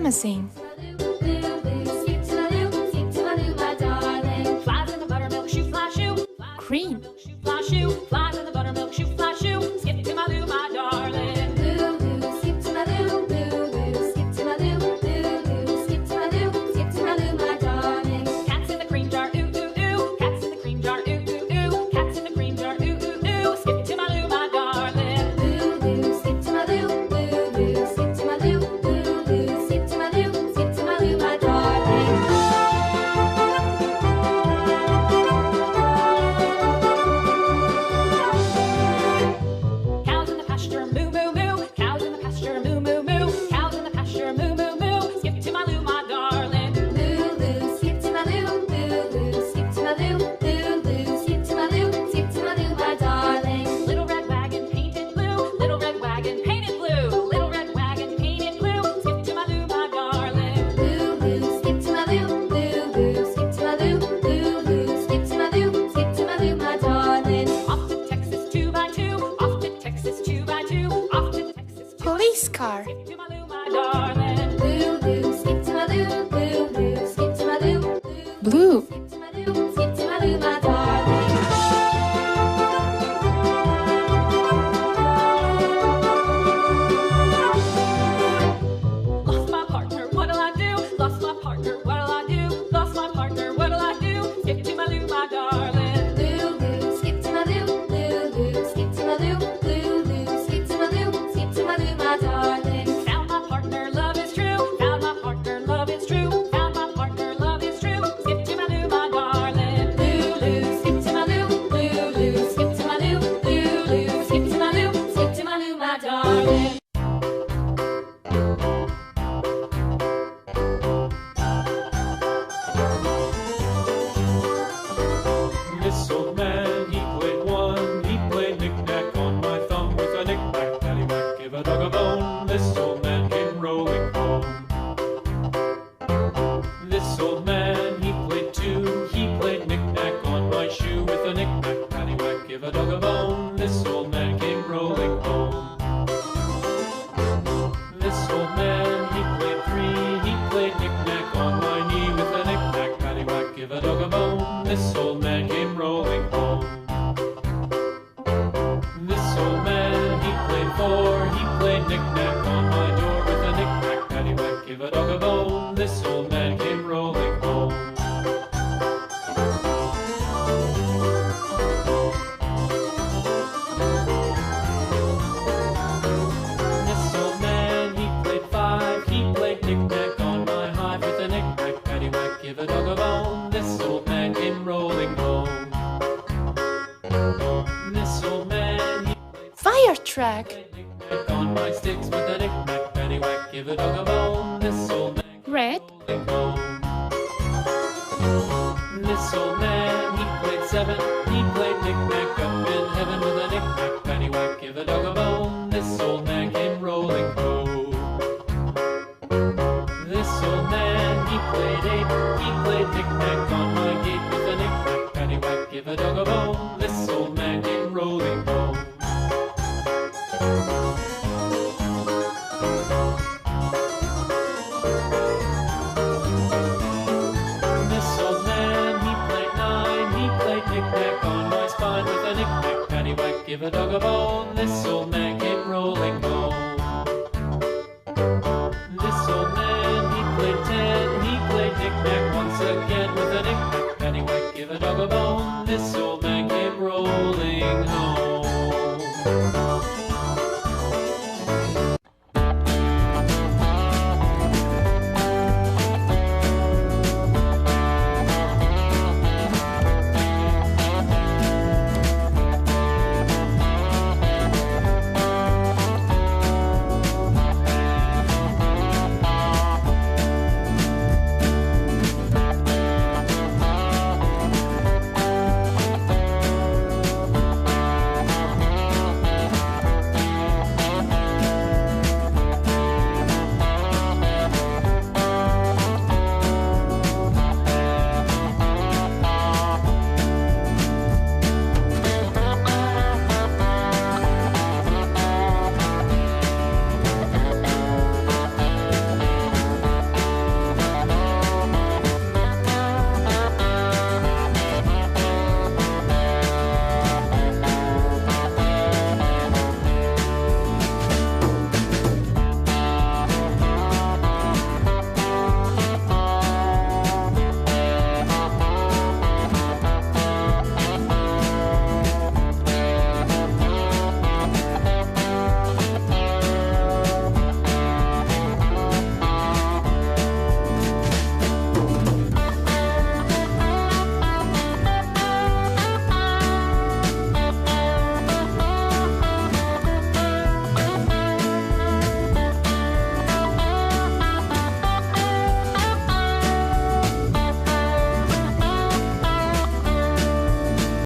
promising. Cream. Flies in the buttermilk shoe, fly shoe. Skip to my loo, my darling. Loo, loo, skip to my loo, loo, loo, skip to my loo, loo, loo, skip to my loo, skip to my loo, my darling. Cats in the cream jar, ooh, ooh, ooh. Cats in the cream jar, ooh, ooh, ooh. Cats in the cream jar, ooh, ooh, ooh. Skip to my loo, my darling. Loo, loo, skip to my loo, loo, loo, skip to my loo, loo, loo, skip to my loo, skip to my loo, my darling. Police car. Blue. Lost my partner, what'll I do? Lost my partner, what'll I do? Lost my partner, what'll I do? Skip to my loo, my darling. Loo, loo, skip to my loo, loo, loo, skip to my loo, loo, loo, skip to my loo, skip to my loo, my darling. Found my partner, love is true. Found my partner, love is true. Found my partner, love is true. Skip to my loo, my darling. Loo, loo, skip to my loo, loo, loo, skip to my loo, loo, loo, skip to my loo, skip to my loo, my darling. This old man, he played one. He played knick-knack on my thumb with a knick-knack, paddywhack, give a dog a bone. This old man came rolling home. This old man, he played two. He played knick-knack on my shoe with a knick-knack, paddywhack, give a dog a bone. This old man came rolling home. This old man, he played three. He played knick-knack on my knee with a knick-knack, paddywhack, give a dog a bone. This old man came rolling home. This old man, he played four. He played knick-knack on my door with a knick-knack, paddywhack, give a dog a bone. This old man came rolling home. This old man, he played five. He played knick-knack on my hive with a knick-knack, paddywhack, give a dog a bone. This old man came rolling home. This old man, he Fire truck. played knick-knack on my sticks with a knick-knack, paddywhack, give a dog a bone. This old man Red. rolling home. This old man, he played seven. He played knick-knack up in heaven with a knick-knack, paddywhack, give a dog a bone. This old man came rolling home. This old man, he played eight. He played knick-knack on my gate with a knick-knack, paddywhack, give a dog a bone. This old man came rolling home. This old man, he played nine. He played knick-knack on my spine with a knick-knack, paddywhack, give a dog a bone. This old man came rolling home. This old man, he played ten. He played knick-knack once again with a knick-knack, paddywhack, give a dog a bone. This